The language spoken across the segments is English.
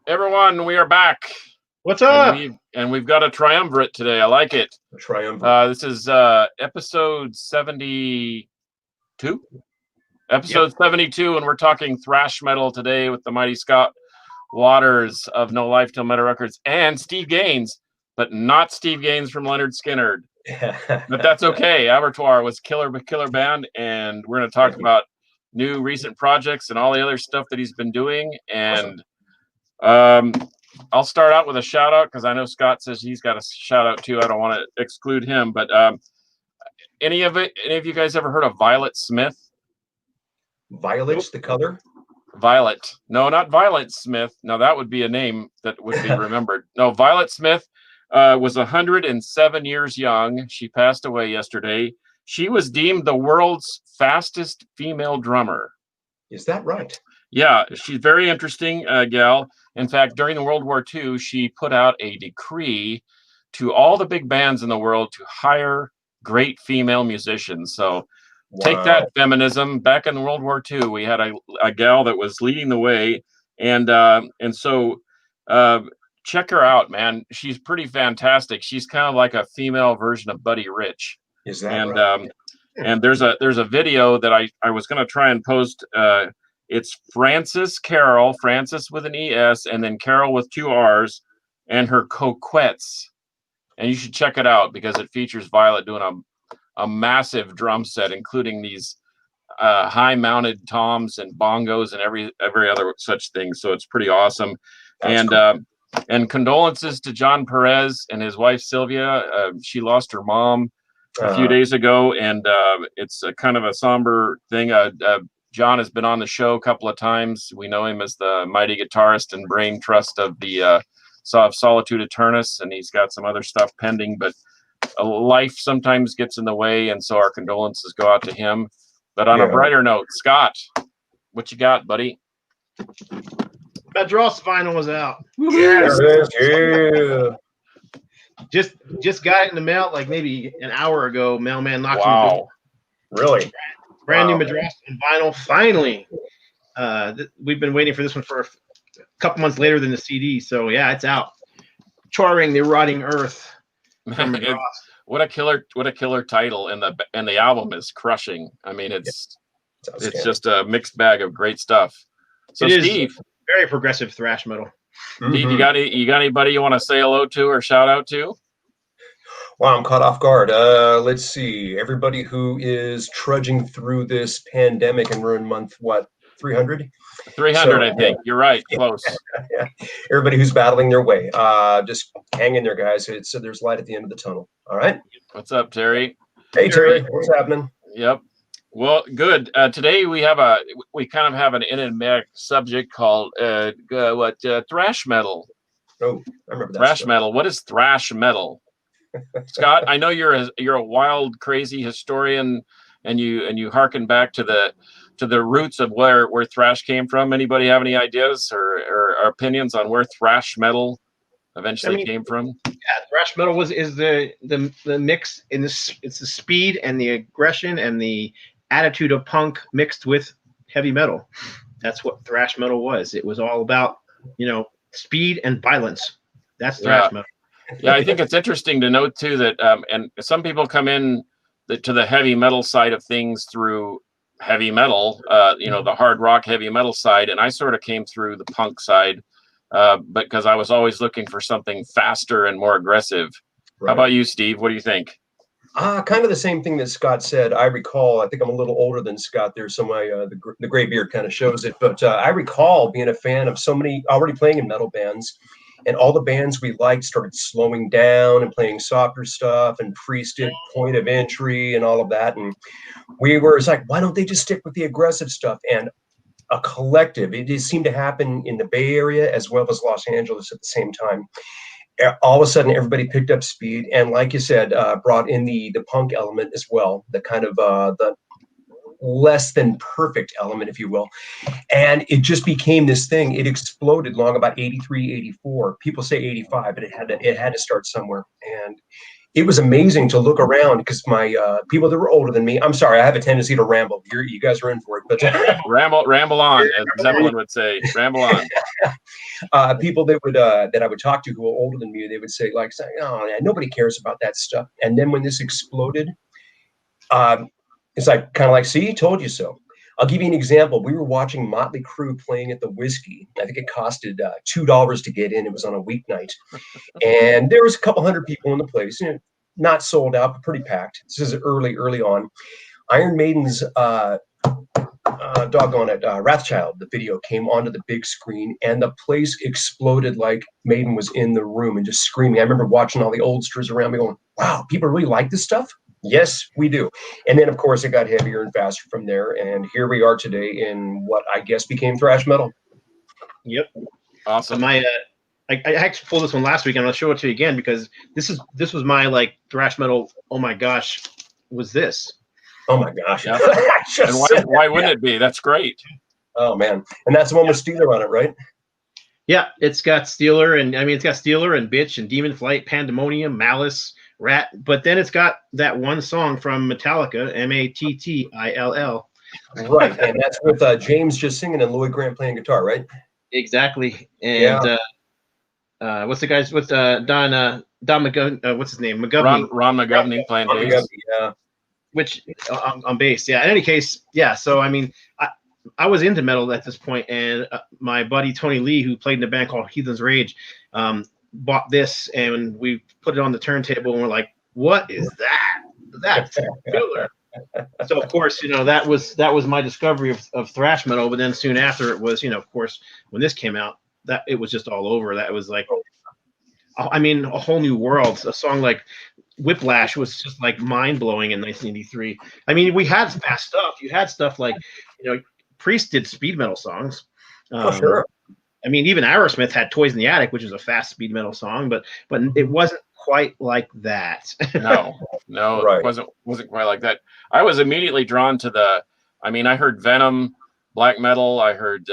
Everyone, we are back. What's up? We've got a triumvirate today. I like it. A triumvirate. This is episode 72. Episode 72, and we're talking thrash metal today with the mighty Scott Waters of No Life Till Meta Records and Steve Gaines, but not Steve Gaines from Leonard Skinner. But that's okay. Abattoir was killer band, and we're going to talk about new recent projects and all the other stuff that he's been doing. And I'll start out with a shout out because I know Scott says he's got a shout out too. I don't want to exclude him, but any of you guys ever heard of Violet Smith? Violet's the color? Violet. No, not Violet Smith. No, that would be a name that would be remembered. No, Violet Smith was 107 years young. She passed away yesterday. She was deemed the world's fastest female drummer. Is that right? Yeah, she's very interesting gal. In fact, during the World War II, she put out a decree to all the big bands in the world to hire great female musicians. So take that, feminism. Back in World War II, we had a gal that was leading the way. And so check her out, man. She's pretty fantastic. She's kind of like a female version of Buddy Rich. Is that right? And there's a video that I was going to try and post. It's Frances Carroll, Frances with an ES, and then Carol with 2 R's, and her Coquettes. And you should check it out because it features Violet doing a massive drum set, including these high-mounted toms and bongos and every other such thing. So it's pretty awesome. That's cool. And condolences to John Perez and his wife Sylvia. She lost her mom a few days ago, and it's a kind of a somber thing. John has been on the show a couple of times. We know him as the mighty guitarist and brain trust of the Solitude Eternus, and he's got some other stuff pending, but life sometimes gets in the way, and so our condolences go out to him. But on a brighter note, Scott, what you got, buddy? That Dross vinyl was out. Yes. Yeah. Just got it in the mail like maybe an hour ago. Mailman knocked on the door. Really? Brand new Madras and vinyl. Finally, we've been waiting for this one for a couple months later than the CD. So yeah, it's out. Charring the Rotting Earth. What a killer title, and the album is crushing. I mean, it's just a mixed bag of great stuff. So Steve, very progressive thrash metal. Steve, you got anybody you want to say hello to or shout out to? Wow, I'm caught off guard. Let's see. Everybody who is trudging through this pandemic, and we're in month, what, 300? 300, I think. You're right. Close. Yeah. Everybody who's battling their way. Just hang in there, guys. There's light at the end of the tunnel. All right? What's up, Terry? Hey, Terry. What's happening? Yep. Well, good. Today we kind of have an enigmatic subject called thrash metal. Oh, I remember that. Thrash metal. What is thrash metal? Scott, I know you're a wild, crazy historian, and you harken back to the roots of where thrash came from. Anybody have any ideas or opinions on where thrash metal eventually came from? Yeah, thrash metal is the mix in this. It's the speed and the aggression and the attitude of punk mixed with heavy metal. That's what thrash metal was. It was all about speed and violence. That's thrash metal. Yeah, I think it's interesting to note too that and some people come in to the heavy metal side of things through heavy metal, the hard rock heavy metal side, and I sort of came through the punk side, but because I was always looking for something faster and more aggressive. Right. How about you, Steve? What do you think? Kind of the same thing that Scott said. I recall, I think I'm a little older than Scott there, so the gray beard kind of shows it, but I recall being a fan of so many, already playing in metal bands. And all the bands we liked started slowing down and playing softer stuff and Priested, Point of Entry and all of that. And it's like, why don't they just stick with the aggressive stuff? And a collective, it just seemed to happen in the Bay Area as well as Los Angeles at the same time. All of a sudden, everybody picked up speed. And like you said, brought in the punk element as well, the kind of the less than perfect element, if you will. And it just became this thing. It exploded long about 83, 84. People say 85, but it had to start somewhere. And it was amazing to look around because my people that were older than me, I'm sorry, I have a tendency to ramble. You guys are in for it. But ramble on, as Zeppelin would say. Ramble on. People that I would talk to who were older than me, they would say like, "Oh, yeah, nobody cares about that stuff." And then when this exploded, it's like kind of like, "See, told you so." I'll give you an example. We were watching Motley Crue playing at the Whiskey. I think it costed $2 to get in. It was on a weeknight, and there was a couple hundred people in the place. Not sold out, but pretty packed. This is early on. Iron Maiden's doggone it, Wrathchild, the video came onto the big screen, and the place exploded like Maiden was in the room and just screaming. I remember watching all the oldsters around me going, "Wow, people really like this stuff?" Yes, we do. And then, of course, it got heavier and faster from there. And here we are today in what I guess became thrash metal. Yep. Awesome. I actually pulled this one last week, and I'll show it to you again because this was my like thrash metal. Oh my gosh, was this? Oh my gosh. Yep. And why wouldn't it be? That's great. Oh man. And that's the one with Steeler on it, right? Yeah, it's got Steeler, and it's got Steeler and Bitch and Demon Flight, Pandemonium, Malice, Rat, but then it's got that one song from Metallica, Mattill. Right, and that's with James just singing and Lloyd Grant playing guitar, right? Exactly. And what's the guy's with Don McGovney? What's his name? McGovney. Ron McGovney playing bass. Yeah. Which on bass, yeah. In any case, yeah. So I was into metal at this point, and my buddy Tony Lee, who played in a band called Heathen's Rage, bought this, and we put it on the turntable, and we're like, "What is that? That's killer!" So of course, that was my discovery of thrash metal. But then soon after, it was, of course, when this came out, that it was just all over. That was like, a whole new world. A song like Whiplash was just like mind blowing in 1983. We had fast stuff. You had stuff like, Priest did speed metal songs. Sure. Even Aerosmith had Toys in the Attic, which is a fast speed metal song, but it wasn't quite like that. No, right. It wasn't quite like that. I was immediately drawn to I heard Venom, black metal. I heard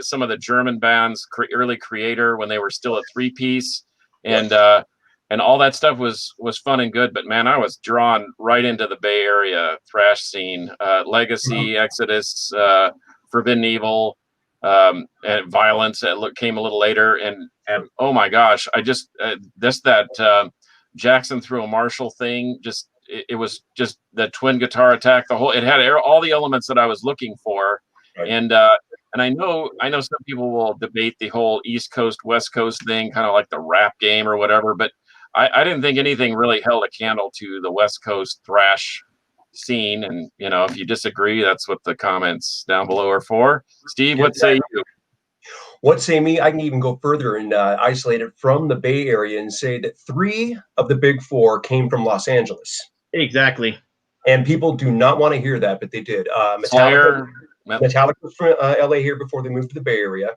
some of the German bands, early Creator, when they were still a 3-piece, and all that stuff was fun and good. But man, I was drawn right into the Bay Area thrash scene. Legacy, Exodus, Forbidden Evil, and Violence came a little later, and oh my gosh, I just that Jackson through a Marshall thing, just it was just the twin guitar attack, it had all the elements that I was looking for. Right. And I know some people will debate the whole East Coast West Coast thing, kind of like the rap game or whatever, but I didn't think anything really held a candle to the West Coast thrash scene. And if you disagree, that's what the comments down below are for. Steve, what say you? What say me? I can even go further and isolate it from the Bay Area and say that 3 of the big 4 came from Los Angeles. Exactly. And people do not want to hear that, but they did. Metallica was from LA here before they moved to the Bay Area.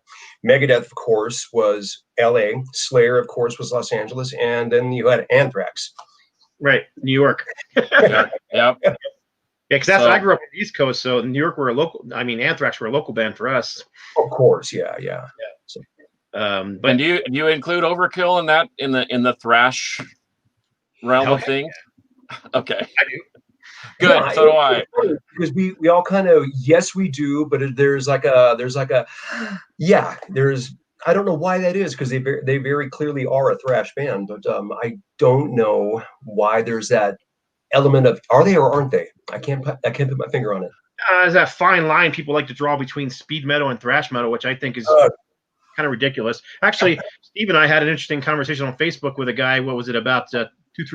Megadeth, of course, was LA. Slayer, of course, was Los Angeles. And then you had Anthrax. Right. New York. Yeah. Yeah, because I grew up on the East Coast, so New York were a local. Anthrax were a local band for us. Of course, yeah. So, but do you include Overkill in that in the thrash realm of things? Okay, I do. Good, yeah, so do I. Because we all kind of, yes, we do, but there's I don't know why that is, because they very clearly are a thrash band, but I don't know why there's that element of, are they or aren't they? I can't put my finger on it. There's that fine line people like to draw between speed metal and thrash metal, which I think is kind of ridiculous. Actually, Steve and I had an interesting conversation on Facebook with a guy. What was it, about 2-3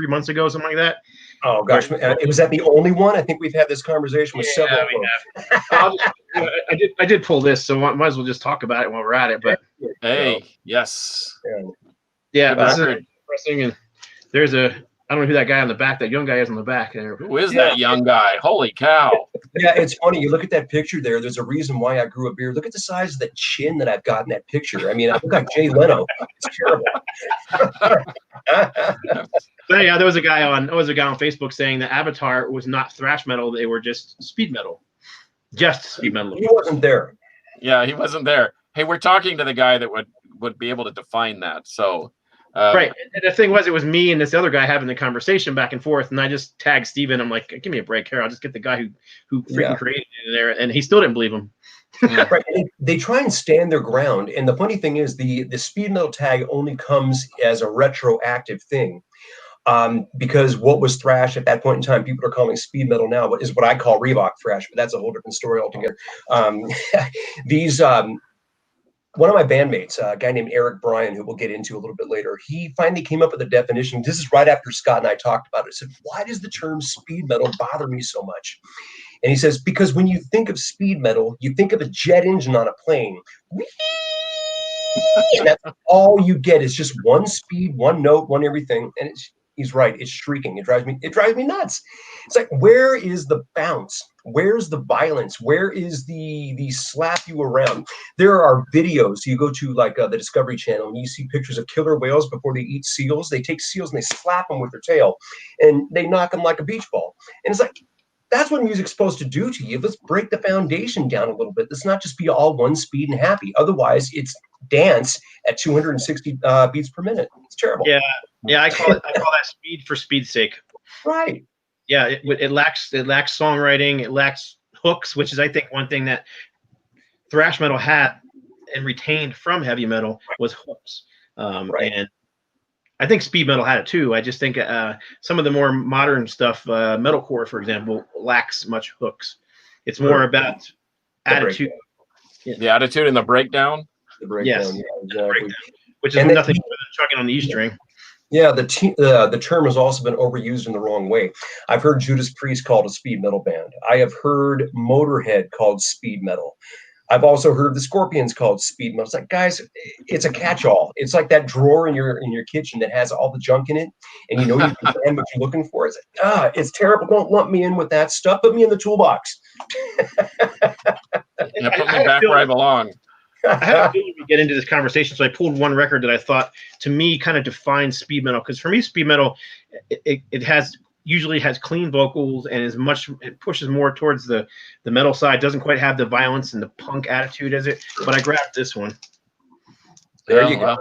months ago, something like that? Oh gosh, was that the only one? I think we've had this conversation with several. I did pull this, so might as well just talk about it while we're at it. But hey, yes, yeah, this is interesting. And there's I don't know who that guy on the back, that young guy is on the back there. Who is that young guy? Holy cow! Yeah, it's funny. You look at that picture there. There's a reason why I grew a beard. Look at the size of the chin that I've got in that picture. I look like Jay Leno. It's terrible. But yeah, there was a guy on Facebook saying that Abattoir was not thrash metal; they were just speed metal. Just speed metal. He wasn't there. Yeah, he wasn't there. Hey, we're talking to the guy that would be able to define that. So. Right. And the thing was, it was me and this other guy having the conversation back and forth, and I just tagged Steven. I'm like, give me a break here. I'll just get the guy who freaking created it there. And he still didn't believe him. Right. They try and stand their ground. And the funny thing is the speed metal tag only comes as a retroactive thing. Because what was thrash at that point in time, people are calling speed metal now, is what I call Reebok thrash, but that's a whole different story altogether. These one of my bandmates, a guy named Eric Bryan, who we'll get into a little bit later, he finally came up with a definition. This is right after Scott and I talked about it. He said, why does the term speed metal bother me so much? And he says, because when you think of speed metal, you think of a jet engine on a plane. And that's all you get is just one speed, one note, one everything. And he's right. It's shrieking. It drives me nuts. It's like, where is the bounce? Where's the violence? Where is the slap you around? There are videos. You go to like the Discovery Channel and you see pictures of killer whales before they eat seals. They take seals and they slap them with their tail and they knock them like a beach ball. And it's like, that's what music's supposed to do to you. Let's break the foundation down a little bit. Let's not just be all one speed and happy. Otherwise, it's dance at 260 beats per minute. It's terrible. Yeah. I call that speed for speed's sake. Right. Yeah. It lacks songwriting. It lacks hooks, which is, I think, one thing that thrash metal had and retained from heavy metal was hooks. Right. And I think speed metal had it too. I just think some of the more modern stuff, metalcore, for example, lacks much hooks. It's more about attitude. The attitude and the breakdown. The breakdown, yes. yeah, exactly. Breakdown, which is nothing more than chugging on the E string. Yeah, the term has also been overused in the wrong way. I've heard Judas Priest called a speed metal band. I have heard Motorhead called speed metal. I've also heard the Scorpions called speed metal. It's like, guys, it's a catch-all. It's like that drawer in your kitchen that has all the junk in it, and you know you can find what you're looking for. It's like, it's terrible. Don't lump me in with that stuff. Put me in the toolbox. Yeah, put me back where I belong. I had a feeling we get into this conversation, so I pulled one record that I thought, to me, kind of defines speed metal. Because for me, speed metal, it usually has clean vocals and it pushes more towards the metal side. Doesn't quite have the violence and the punk attitude as it. But I grabbed this one. There you go.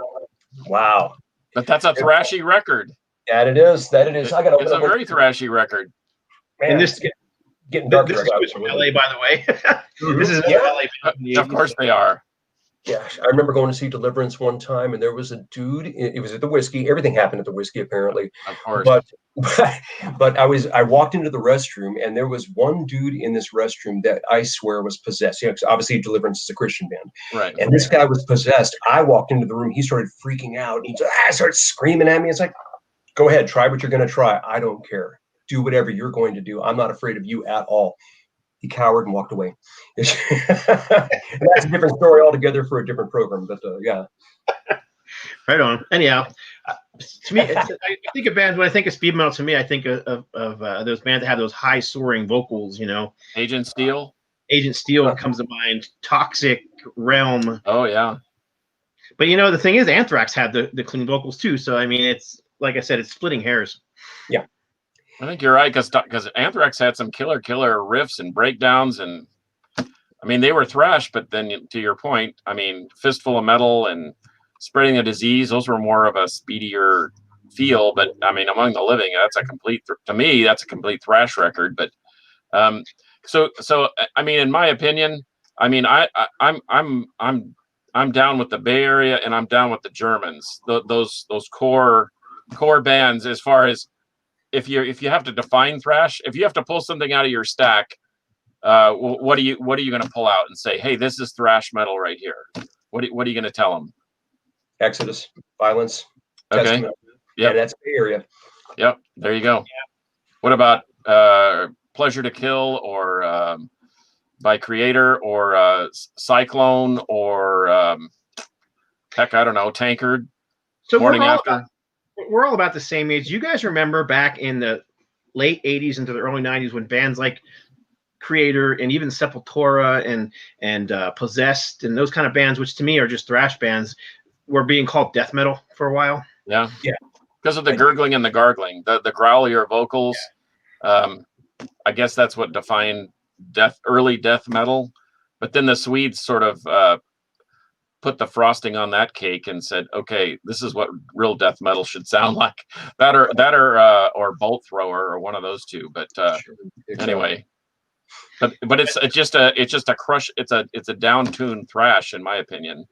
Wow. But that's a thrashy record. That it is. It's a very thrashy record. Man, and this getting darker. This is from LA, by the way. This is LA. Of course they are. Yeah, I remember going to see Deliverance one time, and there was a dude. It was at the Whiskey. Everything happened at the Whiskey, apparently. Of course. But I walked into the restroom, and there was one dude in this restroom that I swear was possessed. You know, 'cause obviously Deliverance is a Christian band, right? And this guy was possessed. I walked into the room. He started freaking out. And he started screaming at me. It's like, go ahead, try what you're going to try. I don't care. Do whatever you're going to do. I'm not afraid of you at all. He cowered and walked away. That's a different story altogether for a different program, but yeah. Right on. Anyhow, to me, I think of bands. When I think of speed metal, to me, I think of those bands that have those high soaring vocals. You know, Agent Steel. Agent Steel comes to mind. Toxic, Realm. Oh yeah. But you know, the thing is, Anthrax had the clean vocals too. So I mean, it's like I said, it's splitting hairs. Yeah. I think you're right, because Anthrax had some killer riffs and breakdowns, and I mean they were thrash, but then to your point, I mean Fistful of Metal and Spreading the Disease, those were more of a speedier feel. But I mean, Among the Living, that's a complete thrash record. But so I mean, in my opinion, I mean I'm down with the Bay Area and I'm down with the Germans. Those core bands, as far as if you have to define thrash, if you have to pull something out of your stack, what are you going to pull out and say, hey, this is thrash metal right here? What are you going to tell them? Exodus, Violence. Okay. Testament. Yeah, that's Bay Area. Yep. There you go. Yeah. What about Pleasure to Kill, or by Creator, or Cyclone, or heck, I don't know, Tankard? So Morning After. We're all about the same age. You guys remember back in the late 80s into the early 90s when bands like Creator and even Sepultura and Possessed and those kind of bands, which to me are just thrash bands, were being called death metal for a while? Yeah. Because of the gurgling and the gargling, the growlier vocals. Yeah. I guess that's what defined early death metal. But then the Swedes sort of put the frosting on that cake and said, okay, this is what real death metal should sound like. That or Bolt Thrower, or one of those two. But anyway, But it's just a crush. It's a down-tuned thrash, in my opinion.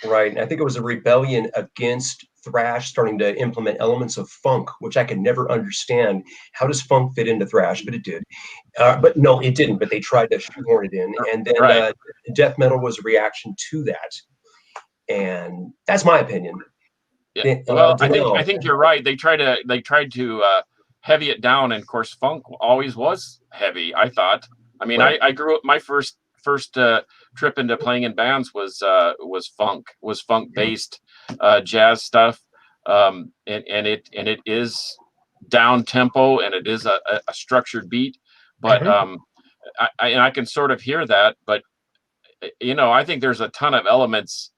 Right. And I think it was a rebellion against thrash starting to implement elements of funk, which I could never understand. How does funk fit into thrash? But it did. But no, it didn't. But they tried to shoehorn it in. And then Right. death metal was a reaction to that. And that's my opinion. Yeah. Well, I think you're right. They tried to heavy it down, and of course, funk always was heavy. I thought. I mean, Right. I grew up. My first trip into playing in bands was funk based jazz stuff, and it is down tempo, and it is a structured beat, but I can sort of hear that, but I think there's a ton of elements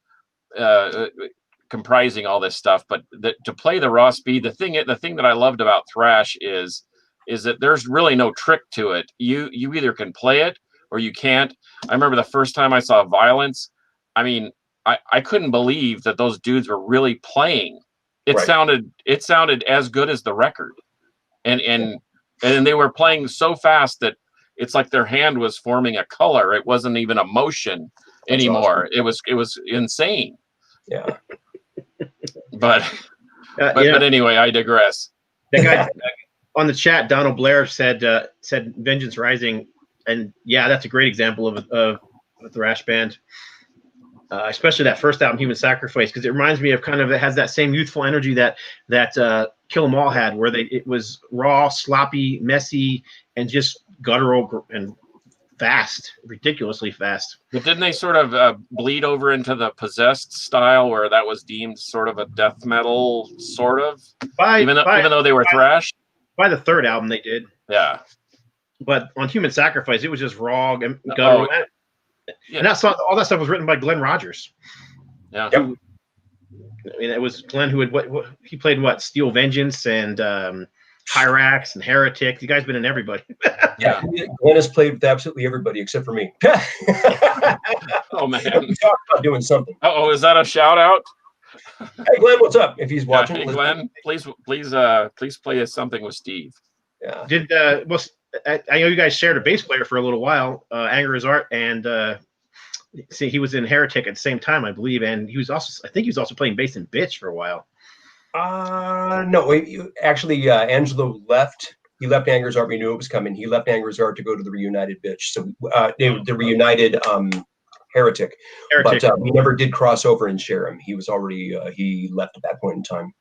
comprising all this stuff, but to play the raw speed, the thing that I loved about thrash is that there's really no trick to it. You either can play it or you can't. I remember the first time I saw Violence. I mean, I couldn't believe that those dudes were really playing. It Right. sounded as good as the record, and they were playing so fast that it's like their hand was forming a color. It wasn't even a motion anymore. Awesome. It was insane. Yeah. But anyway, I digress. That guy on the chat, Donald Blair said Vengeance Rising, and yeah, that's a great example of a thrash band, especially that first album, Human Sacrifice, because it reminds me of it has that same youthful energy that Kill 'Em All had, where it was raw, sloppy, messy, and just guttural and fast, ridiculously fast. But didn't they sort of bleed over into the Possessed style, where that was deemed sort of a death metal, sort of? Even though they were thrash? By the third album, they did. Yeah. But on Human Sacrifice, it was just raw and guttural. Yeah. And all that stuff was written by Glenn Rogers. Yeah. Yep. I mean, it was Glenn who he played Steel Vengeance and Hyrax and Heretic. You guys been in everybody. Yeah. Glenn has played with absolutely everybody except for me. Oh man. We talked about doing something. Oh, is that a shout out? Hey Glenn, what's up? If he's watching, Hey, Glenn, please play us something with Steve. Yeah. I know you guys shared a bass player for a little while, Anger is Art, and see, he was in Heretic at the same time, I believe, and I think he was also playing bass in Bitch for a while. No, actually, Angelo left. He left Anger's Art. We knew it was coming. He left Anger's Art to go to the Reunited Bitch. So the Reunited Heretic. But we never did cross over and share him. He was already he left at that point in time.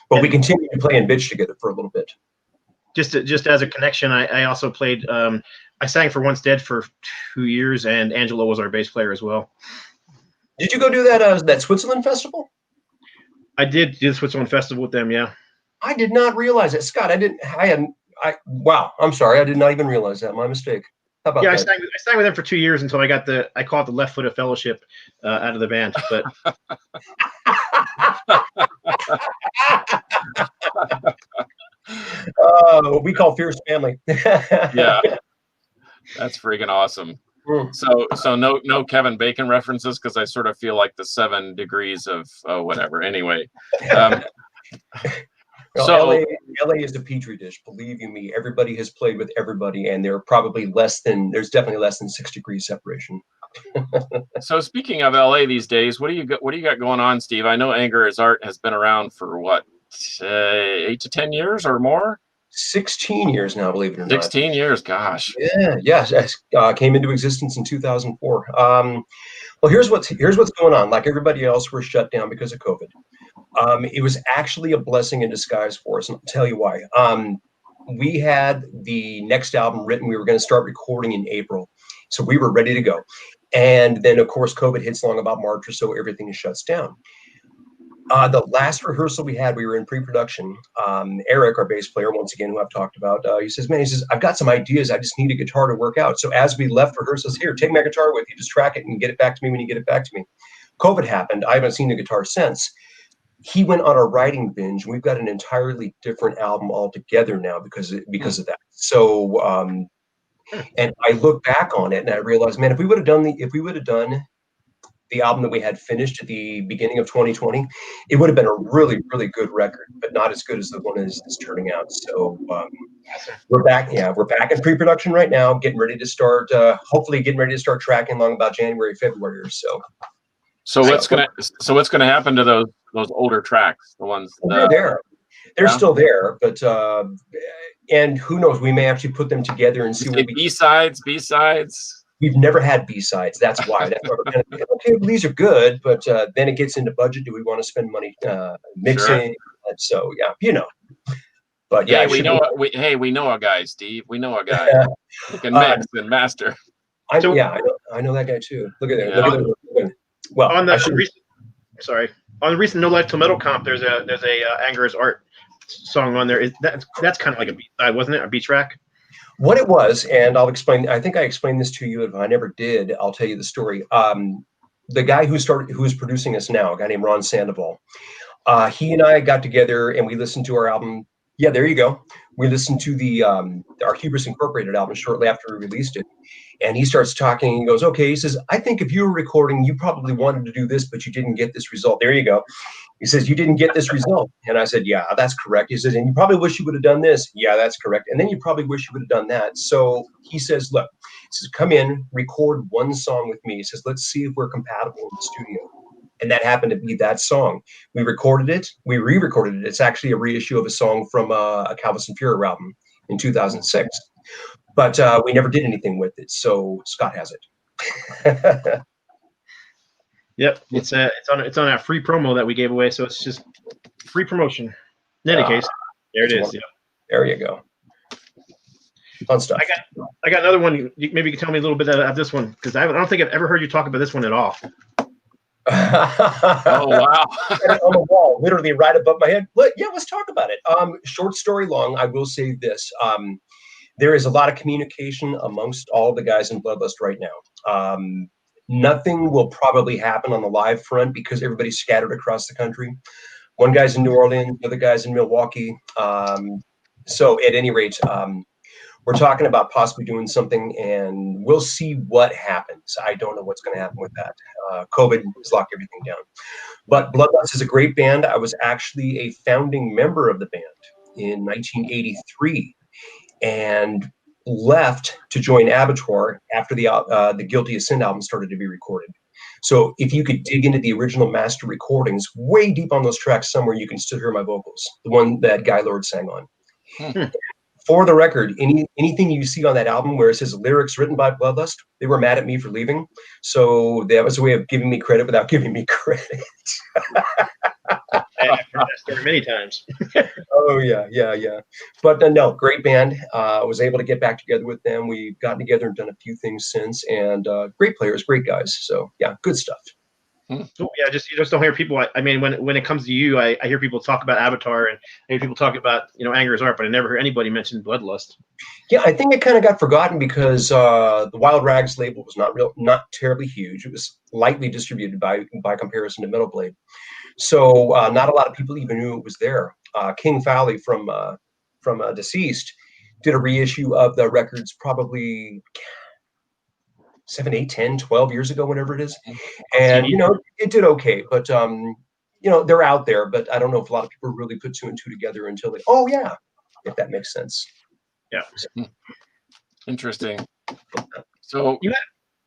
But we continued to play in Bitch together for a little bit. Just as a connection, I also played. I sang for Once Dead for 2 years, and Angelo was our bass player as well. Did you go do that Switzerland festival? I did do the Switzerland festival with them. Yeah. I did not realize it, Scott. Wow. I'm sorry. I did not even realize that. My mistake. How about that? I sang with them for 2 years until I got I call it the left foot of fellowship out of the band. But what we call fierce family. Yeah, that's freaking awesome. So no Kevin Bacon references, because I sort of feel like the 7 degrees of whatever. Anyway, so LA is a petri dish. Believe you me, everybody has played with everybody, and there's definitely less than 6 degrees separation. So speaking of LA these days, what do you got going on, Steve? I know Anger is Art has been around for what, 8 to 10 years or more? 16 years now, believe it or not. 16 years, gosh. Yeah. Came into existence in 2004. Well, here's what's going on. Like everybody else, we're shut down because of COVID. It was actually a blessing in disguise for us, and I'll tell you why. We had the next album written. We were going to start recording in April, so we were ready to go. And then, of course, COVID hits along about March or so. Everything shuts down. The last rehearsal we had, we were in pre-production. Eric, our bass player, once again, who I've talked about, he says, I've got some ideas. I just need a guitar to work out. So as we left rehearsals, here, take my guitar with you, just track it and get it back to me when you get it back to me. COVID happened. I haven't seen the guitar since. He went on a writing binge. We've got an entirely different album altogether now because of that. So, and I look back on it and I realize, man, if we would have done the album that we had finished at the beginning of 2020, it would have been a really, really good record, but not as good as the one is turning out. So we're back. Yeah, we're back in pre-production right now, getting ready to start. Hopefully, getting ready to start tracking along about January, February or so. So what's gonna happen to those older tracks? The ones they're there. They're still there, but and who knows? We may actually put them together and see what B-sides. We've never had B-sides. That's why. That's why we're kind of okay. Well, these are good, but then it gets into budget. Do we want to spend money mixing? Sure. So yeah, you know. But yeah, we know a guy, Steve. We know a guy who can mix and master. I know that guy too. Look at that. Yeah. Look at that. Well, on the recent No Life Till Metal comp, there's a Anger is Art song on there. That's kind of like a B-side, wasn't it? A B-track. What it was, and I'll explain. I think I explained this to you. If I never did, I'll tell you the story. The guy who is producing us now, a guy named Ron Sandoval, he and I got together and we listened to our album. Yeah, there you go. We listened to our Hubris Incorporated album shortly after we released it. And he starts talking and he goes, okay, he says, I think if you were recording, you probably wanted to do this, but you didn't get this result. There you go. He says, you didn't get this result. And I said, yeah, that's correct. He says, and you probably wish you would have done this. Yeah, that's correct. And then you probably wish you would have done that. So he says, look, he says, come in, record one song with me. He says, let's see if we're compatible in the studio. And that happened to be that song. We recorded it. We re-recorded it. It's actually a reissue of a song from a Calvis and Fuhrer album in 2006. But we never did anything with it. So Scott has it. Yep, it's on our free promo that we gave away. So it's just free promotion. In any case, there it is. Yeah. There you go. Fun stuff. I got another one. Maybe you can tell me a little bit of this one because I don't think I've ever heard you talk about this one at all. Oh wow! On the wall, literally right above my head. Yeah, let's talk about it. Short story long. I will say this. There is a lot of communication amongst all the guys in Bloodlust right now. Nothing will probably happen on the live front because everybody's scattered across the country. One guy's in New Orleans, the other guy's in Milwaukee. So at any rate, we're talking about possibly doing something, and we'll see what happens. I don't know what's going to happen with that. COVID has locked everything down. But Bloodlust is a great band. I was actually a founding member of the band in 1983 and left to join Abattoir after the Guilty as Sin album started to be recorded. So if you could dig into the original master recordings, way deep on those tracks somewhere, you can still hear my vocals, the one that Guy Lord sang on. For the record, anything you see on that album where it says lyrics written by Bloodlust, they were mad at me for leaving. So that was a way of giving me credit without giving me credit. I've heard that story many times. Oh, yeah. But no, great band. I was able to get back together with them. We've gotten together and done a few things since. And great players, great guys. So, yeah, good stuff. So, yeah, you just don't hear people. I mean, when it comes to you, I hear people talk about Abattoir and I hear people talk about Anger is Art, but I never hear anybody mention Bloodlust. Yeah, I think it kind of got forgotten because the Wild Rags label was not terribly huge. It was lightly distributed by comparison to Metal Blade, so not a lot of people even knew it was there. King Fowley from Deceased did a reissue of the records probably 7, 8, 10, 12 years ago, whatever it is. And, it did okay, but, they're out there, but I don't know if a lot of people really put two and two together until if that makes sense. Yeah. Interesting. So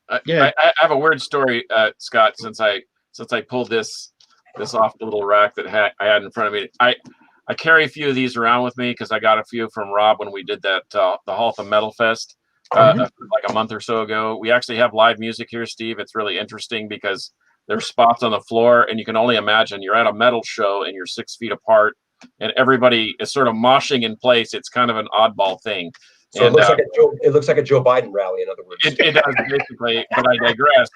I have a weird story, Scott, since I pulled this off the little rack that I had in front of me. I carry a few of these around with me because I got a few from Rob when we did that, the Haltham Metal Fest. Like a month or so ago. We actually have live music here, Steve. It's really interesting because there's spots on the floor and you can only imagine you're at a metal show and you're 6 feet apart and everybody is sort of moshing in place. It's kind of an oddball thing. So it looks like a Joe Biden rally, in other words. It does basically, but I digress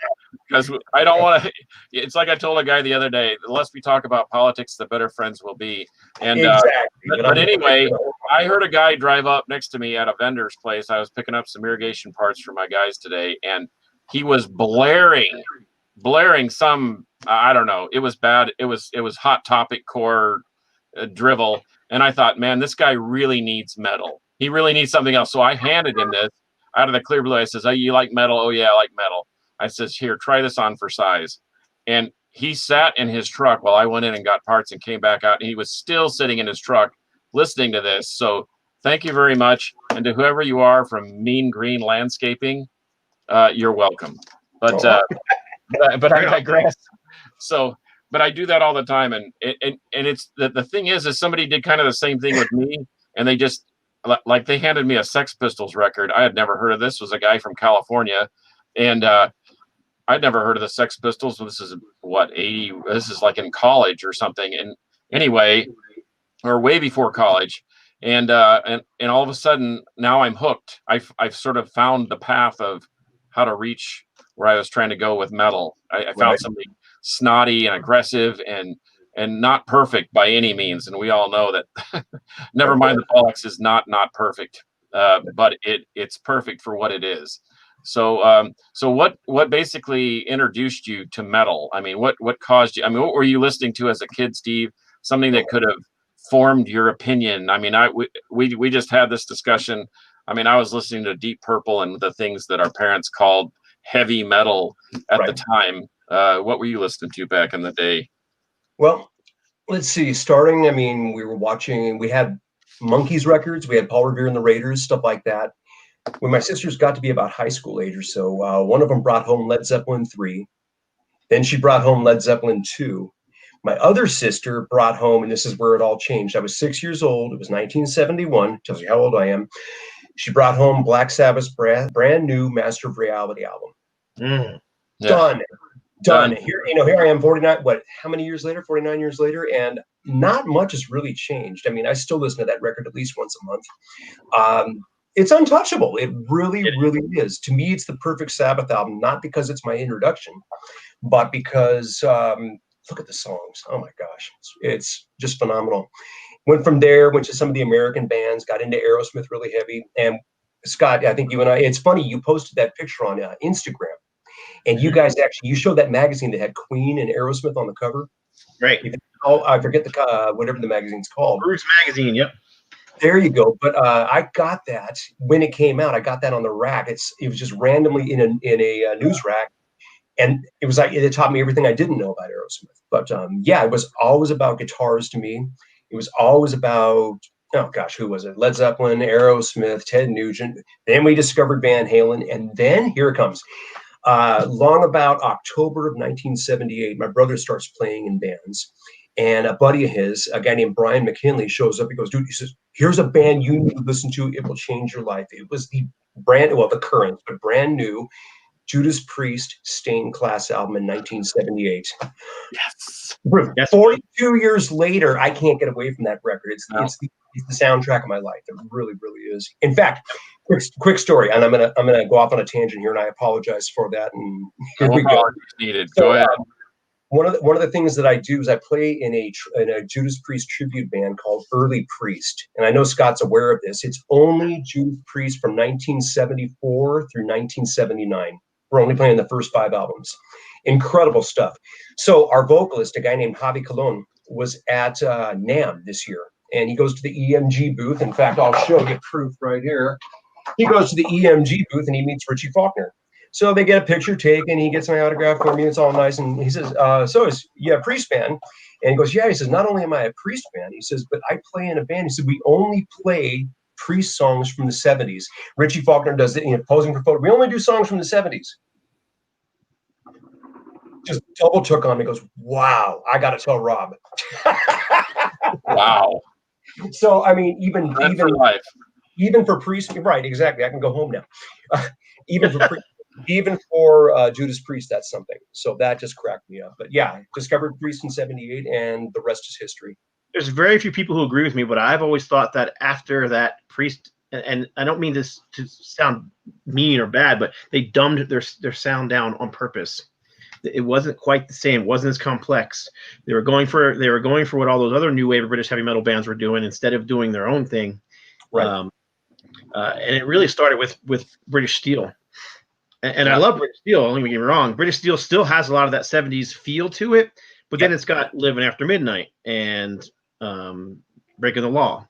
because I don't want to. It's like I told a guy the other day: the less we talk about politics, the better friends will be. And exactly. But anyway, I heard a guy drive up next to me at a vendor's place. I was picking up some irrigation parts for my guys today, and he was blaring some. I don't know. It was bad. It was Hot Topic core drivel, and I thought, man, this guy really needs metal. He really needs something else. So I handed him this out of the clear blue. I says, "Oh, you like metal? Oh yeah, I like metal." I says, "Here, try this on for size." and he sat in his truck while I went in and got parts and came back out, and he was still sitting in his truck listening to this. So thank you very much. And to whoever you are from Mean Green Landscaping, you're welcome. But but I digress. So, but I do that all the time, and it's the thing is somebody did kind of the same thing with me, and they just like they handed me a Sex Pistols record. I had never heard of this. It was a guy from California, and I'd never heard of the Sex Pistols. This is what 80. This is like in college or something, and anyway, or way before college. And all of a sudden now I'm hooked. I've sort of found the path of how to reach where I was trying to go with metal. I found something snotty and aggressive and not perfect by any means. And we all know that never mind the Pollux is not perfect, but it's perfect for what it is. So so what basically introduced you to metal? I mean, what caused you? I mean, what were you listening to as a kid, Steve? Something that could have formed your opinion. I mean, we just had this discussion. I mean, I was listening to Deep Purple and the things that our parents called heavy metal at the time. What were you listening to back in the day? Well, let's see. Starting, I mean, we had Monkees records, we had Paul Revere and the Raiders, stuff like that. When my sisters got to be about high school age or so, one of them brought home Led Zeppelin 3. Then she brought home Led Zeppelin 2. My other sister brought home, and this is where it all changed. I was 6 years old. It was 1971. Tells you how old I am. She brought home Black Sabbath's brand new Master of Reality album. Yeah. Done. Here I am, 49. How many years later? 49 years later, and not much has really changed. I mean, I still listen to that record at least once a month. It's untouchable. It really is. To me, it's the perfect Sabbath album, not because it's my introduction, but because look at the songs. Oh my gosh, it's just phenomenal. Went from there, went to some of the American bands, got into Aerosmith really heavy. And Scott, I think you and I, it's funny, you posted that picture on Instagram, and you guys you showed that magazine that had Queen and Aerosmith on the cover. Right. I forget the whatever the magazine's called. Bruce Magazine. Yep. There you go. But I got that when it came out. I got that on the rack. It was just randomly in a news rack. And it was like, it taught me everything I didn't know about Aerosmith. But yeah, it was always about guitars to me. It was always about, oh gosh, who was it? Led Zeppelin, Aerosmith, Ted Nugent. Then we discovered Van Halen. And then here it comes. Long about October of 1978, my brother starts playing in bands. And a buddy of his, a guy named Brian McKinley, shows up. He goes, dude, he says, here's a band you need to listen to. It will change your life. It was the current, but brand new Judas Priest Stained Class album in 1978. Yes. 42 years later, I can't get away from that record. It's the soundtrack of my life. It really is. In fact, quick story, and I'm gonna go off on a tangent here, and I apologize for that. And here we go. Needed. Go ahead. One of the things that I do is I play in a Judas Priest tribute band called Early Priest, and I know Scott's aware of this. It's only Judas Priest from 1974 through 1979. We're only playing the first 5 albums. Incredible stuff. So our vocalist, a guy named Javi Colon, was at NAMM this year, and he goes to the EMG booth. In fact, I'll show you proof right here. He goes to the EMG booth and he meets Richie Faulkner. So they get a picture taken. He gets my autograph for me. It's all nice. And he says, so is you a Priest fan? And he goes, yeah. He says, not only am I a Priest fan, he says, but I play in a band. He said, we only play Priest songs from the 70s. Richie Faulkner does it, posing for photo. We only do songs from the 70s. Just double took on me. Goes, wow, I got to tell Rob. Wow. So, I mean, even for life. Even for Priest, right, exactly. I can go home now. Even for Judas Priest, that's something. So that just cracked me up. But yeah, discovered Priest in 78, and the rest is history. There's very few people who agree with me, but I've always thought that after that Priest, and I don't mean this to sound mean or bad, but they dumbed their sound down on purpose. It wasn't quite the same. It wasn't as complex. They were going for what all those other new wave of British heavy metal bands were doing instead of doing their own thing. Right. And it really started with British Steel. And I love British Steel. Don't get me wrong. British Steel still has a lot of that 70s feel to it, but then it's got Living After Midnight and Breaking the Law,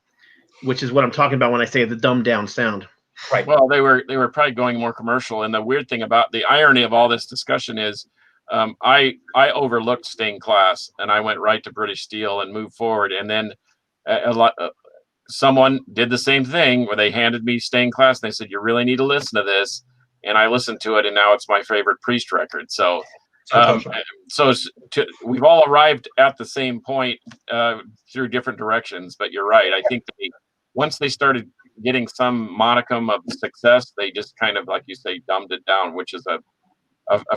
which is what I'm talking about when I say the dumbed down sound. Right. Well, they were probably going more commercial. And the weird thing about the irony of all this discussion is I overlooked stained glass and I went right to British Steel and moved forward. And then a lot. Someone did the same thing where they handed me stained glass and they said, "You really need to listen to this." And I listened to it, and now it's my favorite Priest record. So, we've all arrived at the same point through different directions. But you're right. I think once they started getting some modicum of success, they just kind of, like you say, dumbed it down, which is a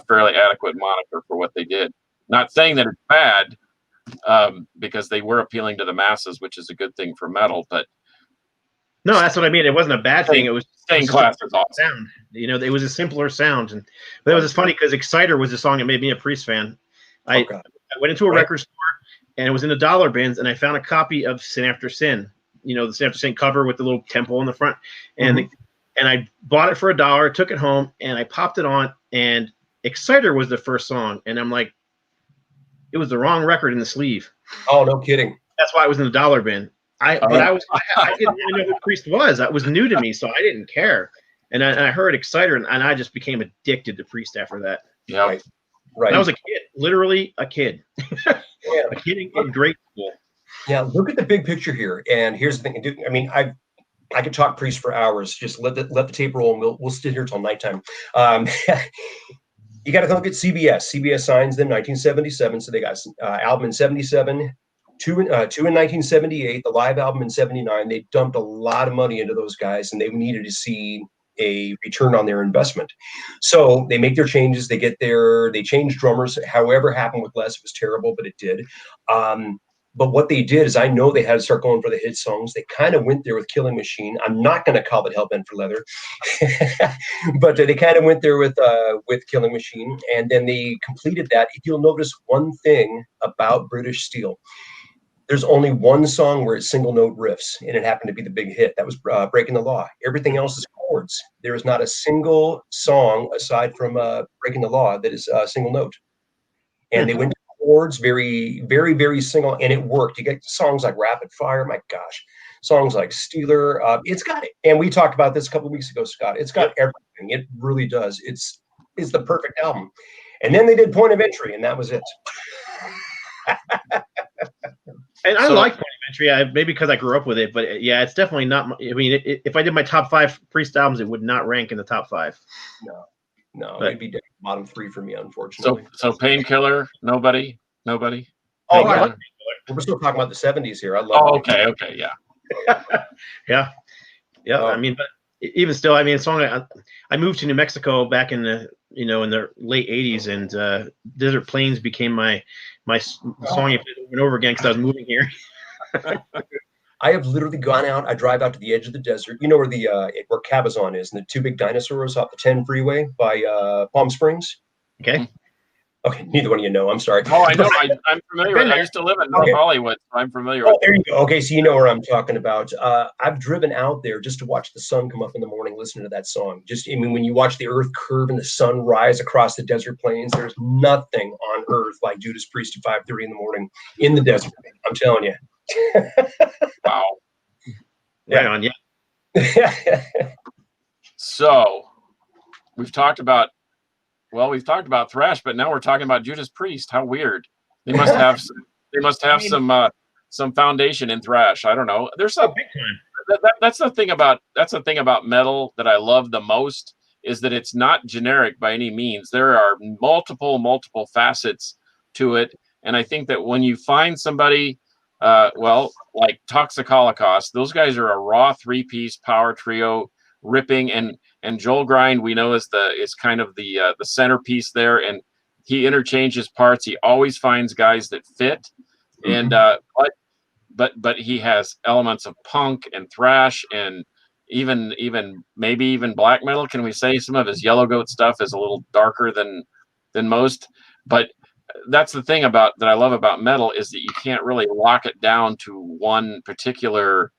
fairly adequate moniker for what they did. Not saying that it's bad, because they were appealing to the masses, which is a good thing for metal. But no, that's what I mean. It wasn't a bad thing. It was stained glass is awesome. Sound. It was a simpler sound, but it was just funny because "Exciter" was the song that made me a Priest fan. I went into a record store and it was in the dollar bins, and I found a copy of "Sin After Sin." The "Sin After Sin" cover with the little temple in the front, and and I bought it for $1. Took it home and I popped it on, and "Exciter" was the first song, and I'm like, it was the wrong record in the sleeve. Oh, no kidding. That's why it was in the dollar bin. I didn't even know who Priest was. That was new to me, so I didn't care. And I heard "Exciter," and I just became addicted to Priest after that. Yeah, right. I was a kid, literally a kid. A kid in grade school. Yeah, look at the big picture here. And here's the thing. I mean, I could talk Priest for hours. Just let the tape roll, and we'll sit here till nighttime. You got to look at CBS. CBS signs them 1977, so they got album in 77, two in 1978, the live album in 79. They dumped a lot of money into those guys, and they needed to see a return on their investment. So they make their changes. They change drummers. However happened with Les, it was terrible, but it did. But what they did is, I know they had to start going for the hit songs. They kind of went there with Killing Machine. I'm not going to call it Hell Bent for Leather, but they kind of went there with Killing Machine, and then they completed that. If you'll notice one thing about British Steel, there's only one song where it's single note riffs, and it happened to be the big hit. That was Breaking the Law. Everything else is chords. There is not a single song aside from Breaking the Law that is single note. And they went chords, very, very, very single, and it worked. You get songs like Rapid Fire, my gosh, songs like Steeler. It's got it. And we talked about this a couple of weeks ago, Scott. It's got everything. It really does. It's the perfect album. And then they did Point of Entry, and that was it. And I like Point of Entry, maybe because I grew up with it, but yeah, it's definitely not. I mean, if I did my top 5 Priest albums, it would not rank in the top 5. No, it'd be bottom 3 for me, unfortunately. So Painkiller, nobody. Oh, I like we're still talking about the 70s here. I love. Oh, okay, yeah. Yeah. I mean, but even still, I mean, a song. I moved to New Mexico back in the in the late '80s, and Desert Plains became my song over and over again because I was moving here. I have literally gone out. I drive out to the edge of the desert. You know where where Cabazon is, and the 2 big dinosaurs off the 10 freeway by Palm Springs. Okay. Okay, neither one of you know. I'm sorry. Oh, I know. I'm familiar with it. I used to live in North Hollywood, so I'm familiar with it. There you go. Okay, so you know where I'm talking about. I've driven out there just to watch the sun come up in the morning, listening to that song. When you watch the earth curve and the sun rise across the desert plains, there's nothing on earth like Judas Priest at 5:30 in the morning in the desert. I'm telling you. Wow. Right on, yeah. So we've talked about Thrash, but now we're talking about Judas Priest. How weird! They must have some foundation in Thrash. I don't know. There's some big time. That's the thing about metal that I love the most, is that it's not generic by any means. There are multiple facets to it, and I think that when you find somebody, like Toxic Holocaust, those guys are a raw 3-piece power trio, ripping, and Joel Grind, we know, is kind of the centerpiece there, and he interchanges parts. He always finds guys that fit, and but he has elements of punk and thrash, and even maybe even black metal. Can we say some of his Yellow Goat stuff is a little darker than most? But that's the thing that I love about metal, is that you can't really lock it down to one particular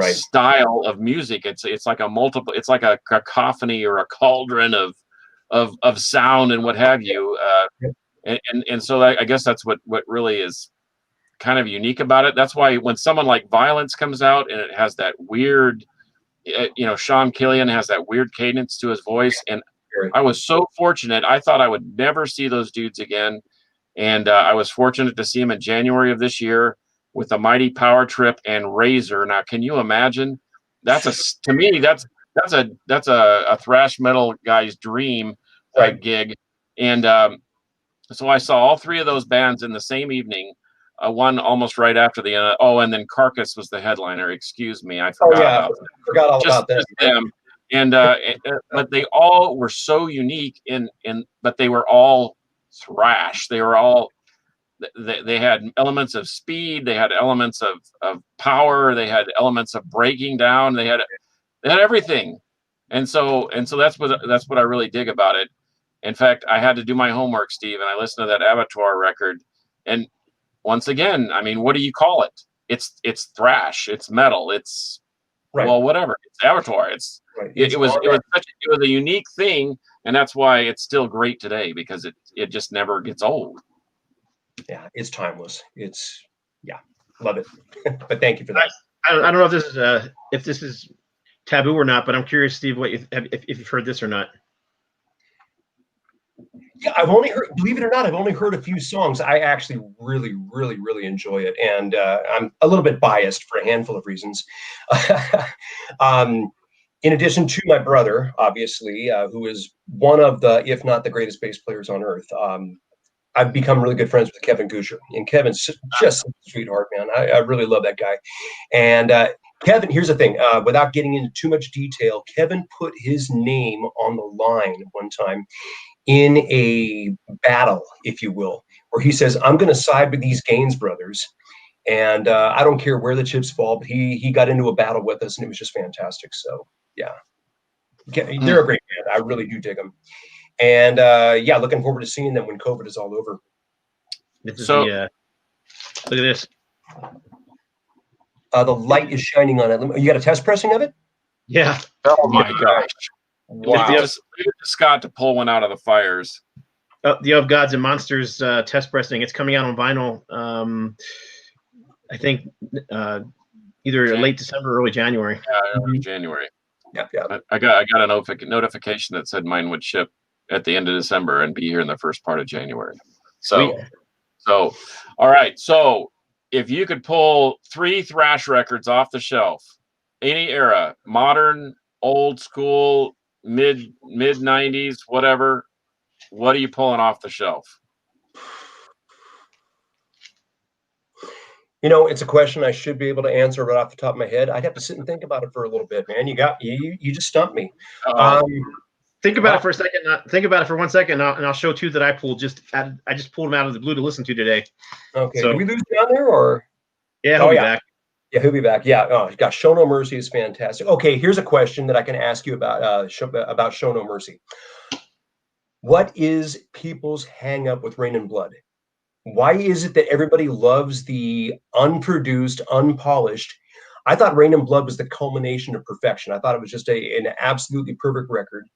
style of music. It's like a cacophony or a cauldron of sound and what have you. And so I guess that's what really is kind of unique about it. That's why when someone like Violence comes out and it has that weird, Sean Killian has that weird cadence to his voice, and I was so fortunate. I thought I would never see those dudes again. And I was fortunate to see him in January of this year with the Mighty Power Trip and Razor. Now, can you imagine? To me, that's a thrash metal guy's dream type gig. And so I saw all three of those bands in the same evening. One almost right after the end. And then Carcass was the headliner. Excuse me, I forgot about that. Forgot all about that. Just them. And but they all were so unique but they were all thrash. They were all they had elements of speed, they had elements of power, they had elements of breaking down, they had everything. And so that's what I really dig about it. In fact, I had to do my homework, Steve, and I listened to that Abattoir record. And once again, I mean, what do you call it? It's thrash, it's metal, it's well, whatever. It's Abattoir. It was a unique thing, and that's why it's still great today, because it just never gets old. Yeah, it's timeless. Love it. But thank you for that. I don't know if this is taboo or not, but I'm curious, Steve, if you've heard this or not. Yeah, I've only heard, believe it or not, I've only heard a few songs. I actually really, really, really enjoy it. And I'm a little bit biased for a handful of reasons. In addition to my brother, obviously, who is one of the, if not the greatest bass players on earth, I've become really good friends with Kevin Gusher. And Kevin's just a sweetheart, man. I really love that guy. And Kevin, here's the thing, without getting into too much detail, Kevin put his name on the line one time in a battle, if you will, where he says, I'm going to side with these Gaines brothers. And I don't care where the chips fall, but he got into a battle with us, and it was just fantastic. So, yeah. They're a great band. I really do dig them. And, looking forward to seeing them when COVID is all over. Look at this. The light is shining on it. You got a test pressing of it? Yeah. Oh, my gosh. Wow. Leave Scott to pull one out of the fires. The Of Gods and Monsters test pressing. It's coming out on vinyl. I think either late December or early January. Yeah, early January. Yeah. I got a notification that said mine would ship at the end of December and be here in the first part of January. So all right. So if you could pull 3 thrash records off the shelf, any era, modern, old school, mid 90s, whatever, what are you pulling off the shelf? You know, it's a question I should be able to answer right off the top of my head. I'd have to sit and think about it for a little bit, man. You just stumped me. Think about it for a second. Think about it for 1 second, and I'll show 2 that I pulled. I just pulled them out of the blue to listen to today. Okay. So, did we lose down there, or? Yeah, he'll be back. Yeah, he'll be back. Yeah. Oh, gosh, Show No Mercy is fantastic. Okay, here's a question that I can ask you about Show No Mercy. What is people's hang up with Rain and Blood? Why is it that everybody loves the unproduced, unpolished? I thought Rain and Blood was the culmination of perfection. I thought it was just an absolutely perfect record.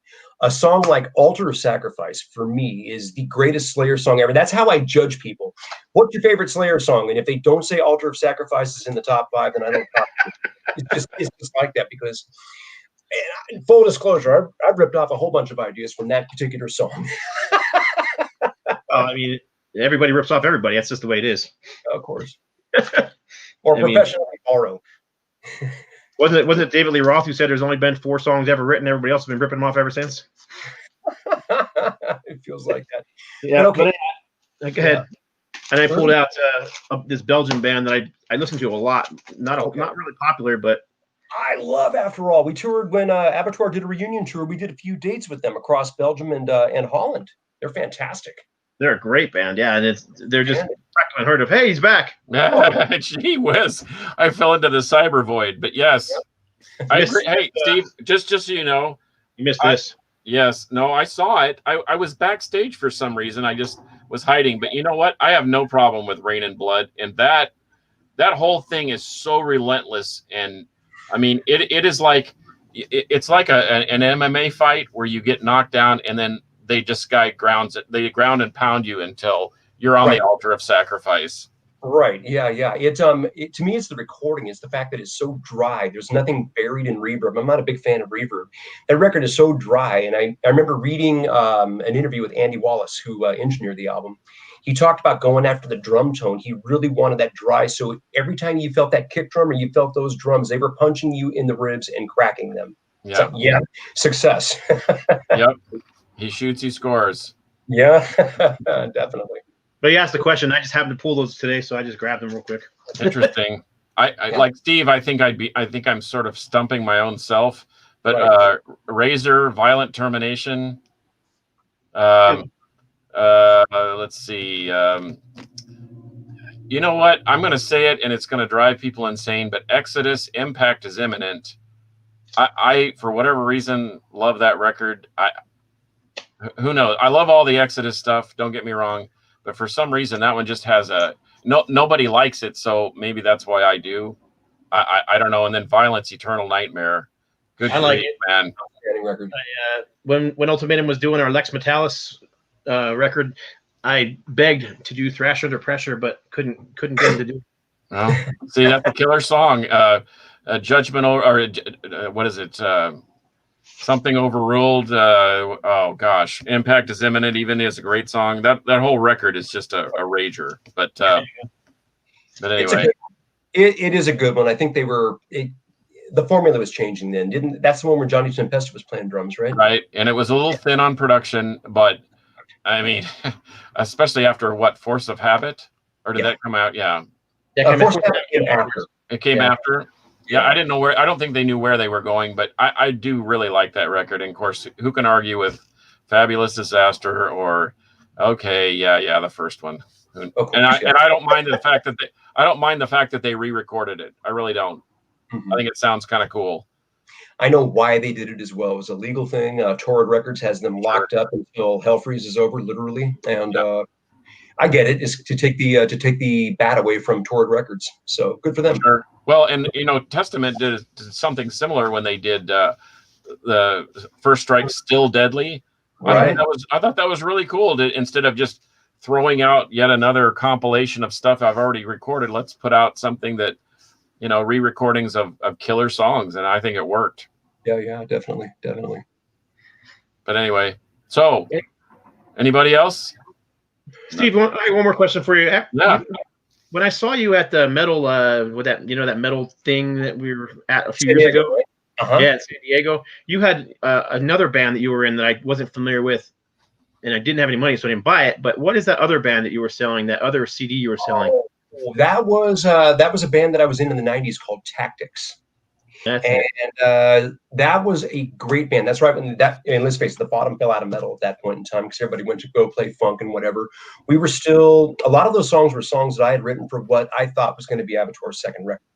A song like Altar of Sacrifice, for me, is the greatest Slayer song ever. That's how I judge people. What's your favorite Slayer song? And if they don't say Altar of Sacrifice is in the top 5, then I don't talk to them. It's just like that, because, man, full disclosure, I've ripped off a whole bunch of ideas from that particular song. I mean, everybody rips off everybody. That's just the way it is. Of course. Or professionally borrow. Wasn't it David Lee Roth who said there's only been 4 songs ever written? Everybody else has been ripping them off ever since. It feels like that. Yeah. Okay. Go ahead. And I pulled out this Belgian band that I listened to a lot. Not really popular, but I love After All. We toured when Abattoir did a reunion tour. We did a few dates with them across Belgium and Holland. They're fantastic. They're a great band, yeah, and they're just unheard of. Hey, he's back! Gee whiz, I fell into the cyber void, but yes, I agree. Hey, Steve, just so you know, you missed this. Yes, no, I saw it. I was backstage for some reason. I just was hiding, but you know what? I have no problem with Rain and Blood, and that whole thing is so relentless. And I mean, it's like an MMA fight where you get knocked down and then they ground and pound you until you're on the altar of sacrifice. Right. Yeah. Yeah. To me, it's the recording. It's the fact that it's so dry. There's nothing buried in reverb. I'm not a big fan of reverb. That record is so dry. And I remember reading an interview with Andy Wallace, who engineered the album. He talked about going after the drum tone. He really wanted that dry. So every time you felt that kick drum or you felt those drums, they were punching you in the ribs and cracking them. It's like, yeah, success. Yep. He shoots, he scores. Yeah, definitely. But you asked the question. I just happened to pull those today, so I just grabbed them real quick. Interesting. I like Steve. I think I'm sort of stumping my own self. But Right. Razor, Violent Termination. Let's see. You know what? I'm going to say it, and it's going to drive people insane. But Exodus, Impact is Imminent. I for whatever reason love that record. Who knows? I love all the Exodus stuff. Don't get me wrong, but for some reason that one just has nobody likes it. So maybe that's why I do. I don't know. And then Violence, Eternal Nightmare. Good I like grief, it. man. Record. When Ultimatum was doing our Lex Metalis record, I begged to do Thrash Under Pressure, but couldn't get him to do it. Well, see, that's a killer song. Judgment or what is it? Something Overruled. Oh gosh, Impact is Imminent. Even is a great song. That whole record is just a rager. But anyway, it is a good one. I think the formula was changing then. That's the one where Johnny Tempesta was playing drums, right? Right, and it was a little thin on production, but I mean, especially after Force of Habit, or did that come out? Yeah, Force of Habit came after. It came after. Yeah, I didn't know where. I don't think they knew where they were going, but I do really like that record. And of course, who can argue with Fabulous Disaster or the first one? And I don't mind the fact that they re-recorded it. I really don't. I think it sounds kind of cool. I know why they did it as well. It was a legal thing. Torrid Records has them locked up until hell freezes over, literally. And I get it. It's to take the bat away from Torrid Records. So good for them. Sure. Well, and Testament did something similar when they did the First Strike, Still Deadly. Right. I thought that was really cool. Instead of just throwing out yet another compilation of stuff I've already recorded, let's put out something that re-recordings of killer songs, and I think it worked. Yeah, definitely. But anyway, so anybody else? Steve, I have one more question for you. Yeah. When I saw you at the metal, with that that metal thing that we were at a few years ago, right? Yeah, in San Diego, you had another band that you were in that I wasn't familiar with, and I didn't have any money, so I didn't buy it. But what is that other band that you were selling? That other CD you were selling? That was a band that I was in the '90s called Tactics. And that was a great band. That's right. And let's face it, the bottom fell out of metal at that point in time because everybody went to go play funk and whatever. We were still, a lot of those songs were songs that I had written for what I thought was going to be Abattoir's second record.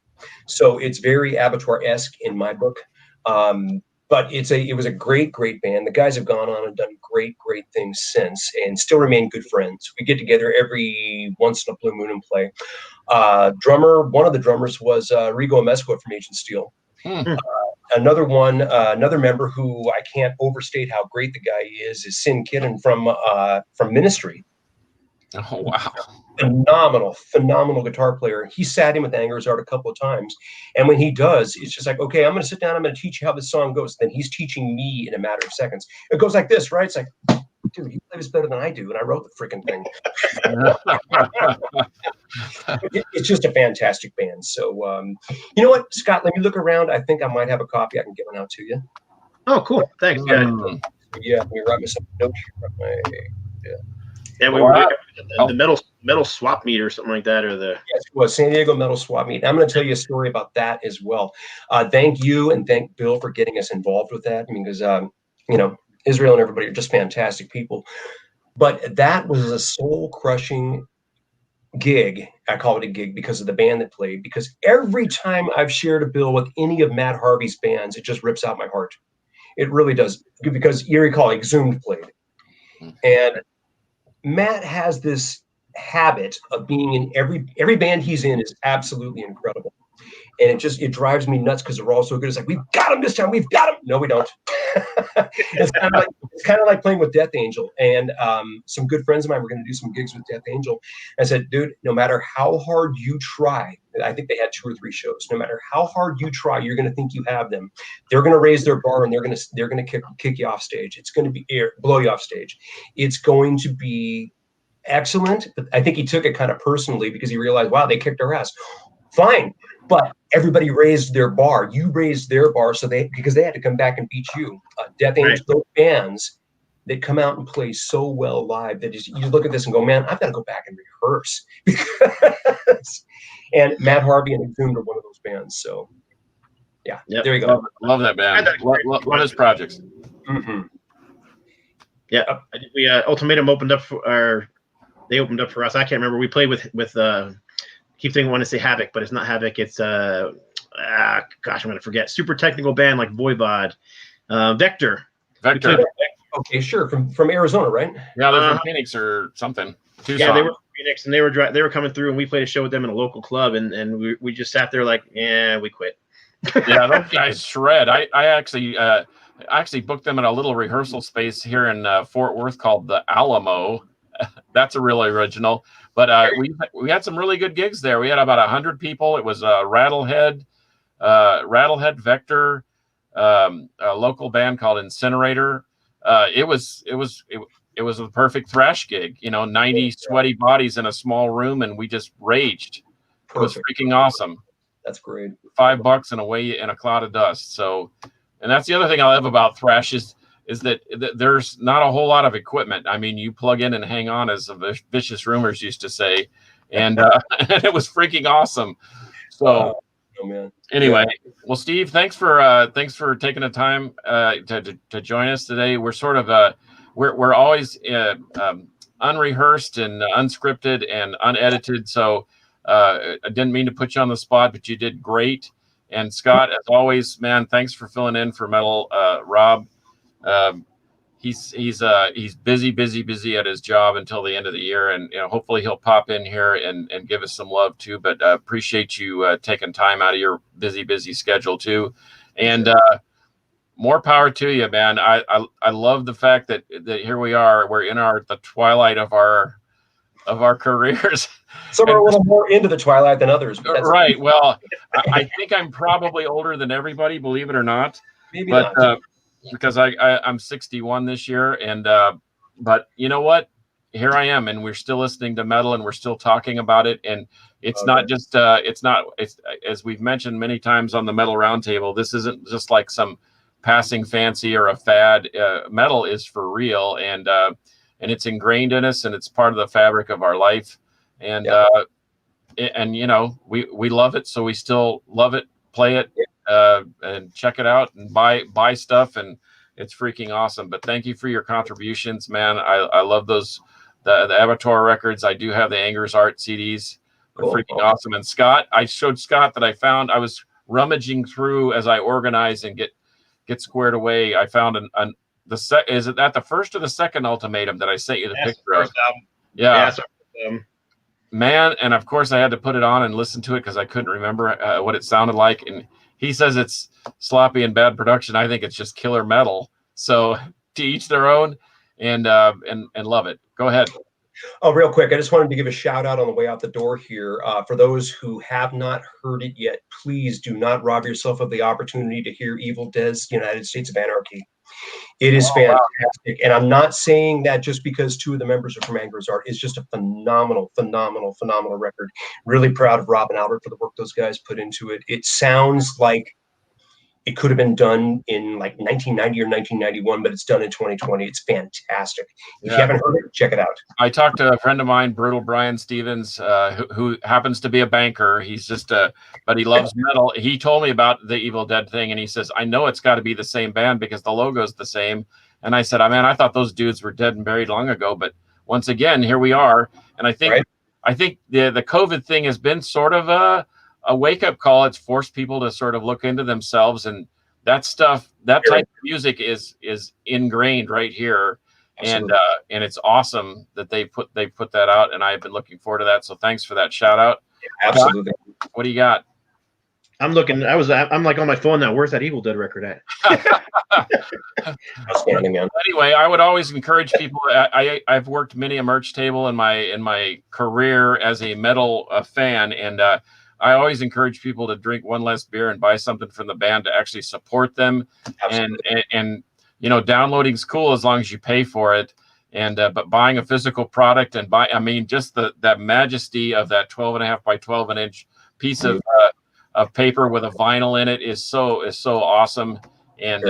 So it's very Abattoir-esque in my book. But it was a great band. The guys have gone on and done great things since and still remain good friends. We get together every once in a blue moon and play. One of the drummers was Rigo Amesco from Agent Steel. Another member who I can't overstate how great the guy is Sin Kidden from Ministry. Oh wow! Phenomenal guitar player. He sat in with Angerzard a couple of times, and when he does, it's just like, okay, I'm going to sit down. I'm going to teach you how this song goes. Then he's teaching me in a matter of seconds. It goes like this, right? It's like, dude, you play this better than I do, and I wrote the freaking thing. It's just a fantastic band. So, you know what, Scott? Let me look around. I think I might have a copy. I can get one out to you. Oh, cool. Thanks. Yeah. Let me write myself a note here. Yeah, we were the metal swap meet or something like that, or yes, it was San Diego Metal Swap Meet. I'm going to tell you a story about that as well. Thank you and thank Bill for getting us involved with that. I mean, because Israel and everybody are just fantastic people. But that was a soul crushing gig. I call it a gig because of the band that played. Because every time I've shared a bill with any of Matt Harvey's bands, it just rips out my heart. It really does. Because you recall, Exhumed played, and Matt has this habit of being in every band he's in is absolutely incredible. And it drives me nuts because they're all so good. It's like, we've got them this time. We've got them. No, we don't. It's kind of like playing with Death Angel. And some good friends of mine were going to do some gigs with Death Angel. I said, dude, no matter how hard you try, I think they had 2 or 3 shows. No matter how hard you try, you're going to think you have them. They're going to raise their bar and they're going to kick you off stage. It's going to be blow you off stage. It's going to be excellent. But I think he took it kind of personally because he realized, wow, they kicked our ass. Fine. But everybody raised their bar. You raised their bar, because they had to come back and beat you. Death Angel, those bands that come out and play so well live that you look at this and go, man, I've got to go back and rehearse. And Matt Harvey and Exhumed are one of those bands. So, yeah, there you go. Love that band. Love his projects. Mm-hmm. Yeah, we Ultimatum opened up they opened up for us. I can't remember. We played with keep thinking I want to say Havoc, but it's not Havoc. It's gosh, I'm gonna forget. Super technical band like Voivod, Vector. Okay, sure. From Arizona, right? Yeah, they're from Phoenix or something. Tucson. Yeah, they were from Phoenix, and they were coming through, and we played a show with them in a local club, and we just sat there like, yeah, we quit. Yeah, those guys shred. I actually booked them in a little rehearsal space here in Fort Worth called the Alamo. That's a really original. But we had some really good gigs there. We had about 100 people. It was Rattlehead, Vector, a local band called Incinerator. It was a perfect thrash gig. 90 sweaty bodies in a small room, and we just raged. Perfect. It was freaking awesome. That's great. $5 and away in a cloud of dust. So, and that's the other thing I love about thrash is that there's not a whole lot of equipment. I mean, you plug in and hang on, as Vicious Rumors used to say, and and it was freaking awesome. So, anyway, well, Steve, thanks for taking the time to join us today. We're sort of we're always unrehearsed and unscripted and unedited. So I didn't mean to put you on the spot, but you did great. And Scott, as always, man, thanks for filling in for Metal Rob. He's busy at his job until the end of the year, and hopefully he'll pop in here and give us some love too. But appreciate you taking time out of your busy schedule too, and more power to you, man. I love the fact that here we are. We're in the twilight of our careers. Some are a little more into the twilight than others. Right. Well, I think I'm probably older than everybody, believe it or not. Maybe not. Because I'm 61 this year, and but you know what? Here I am, and we're still listening to metal, and we're still talking about it. And it's not just it's as we've mentioned many times on the Metal Roundtable. This isn't just like some passing fancy or a fad. Metal is for real, and it's ingrained in us, and it's part of the fabric of our life. And we love it, so we still love it, play it. And check it out and buy stuff, and it's freaking awesome. But thank you for your contributions, man. I love those the Abattoir records. I do have the Angers Art CDs. They're freaking awesome. And Scott, I showed Scott that I was rummaging through as I organize and get squared away. I found is it at the first or the second Ultimatum that I sent you the picture of? Yeah. Man, and of course I had to put it on and listen to it because I couldn't remember what it sounded like. And he says it's sloppy and bad production. I think it's just killer metal. So to each their own, and love it. Go ahead. Oh, real quick, I just wanted to give a shout out on the way out the door here. For those who have not heard it yet, please do not rob yourself of the opportunity to hear Evil Dead's United States of Anarchy. It is fantastic. And I'm not saying that just because 2 of the members are from Angers Art. It's just a phenomenal record. Really proud of Rob and Albert for the work those guys put into it. It sounds like it could have been done in like 1990 or 1991, but it's done in 2020. It's fantastic. If you haven't heard it, check it out. I talked to a friend of mine, Brutal Brian Stevens, who happens to be a banker. He's just but he loves metal. He told me about the Evil Dead thing, and he says, I know it's got to be the same band because the logo's the same. And I said, man, I thought those dudes were dead and buried long ago. But once again, here we are. And I think the COVID thing has been sort of a wake-up call. It's forced people to sort of look into themselves, and that stuff, that type of music is ingrained right here. Absolutely. And it's awesome that they put that out, and I've been looking forward to that. So thanks for that shout out. Yeah, absolutely. What do you got? I'm looking. I'm like on my phone now. Where's that Evil Dead record at? Outstanding, man. Anyway, I would always encourage people. I've worked many a merch table in my career as a metal fan, and I always encourage people to drink one less beer and buy something from the band to actually support them. And you know, downloading's cool as long as you pay for it. And but buying a physical product and just that majesty of that 12.5 by 12 inch piece of paper with a vinyl in it is so awesome. And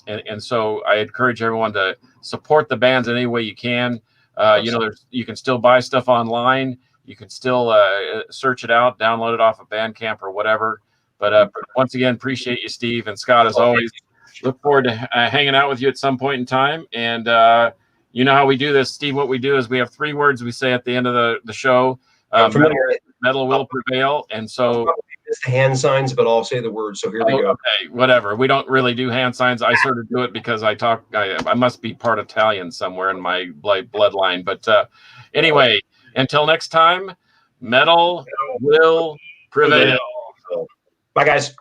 and so I encourage everyone to support the bands in any way you can. You know, you can still buy stuff online. You can still search it out, download it off of Bandcamp or whatever. But once again, appreciate you, Steve and Scott, as always. Look forward to hanging out with you at some point in time. And you know how we do this, Steve. What we do is we have 3 words we say at the end of the show. Metal will prevail. And so it's the hand signs, but I'll say the words. So here they go. Okay, whatever. We don't really do hand signs. I sort of do it because I must be part Italian somewhere in my bloodline. But anyway, until next time, metal will prevail. Bye, guys.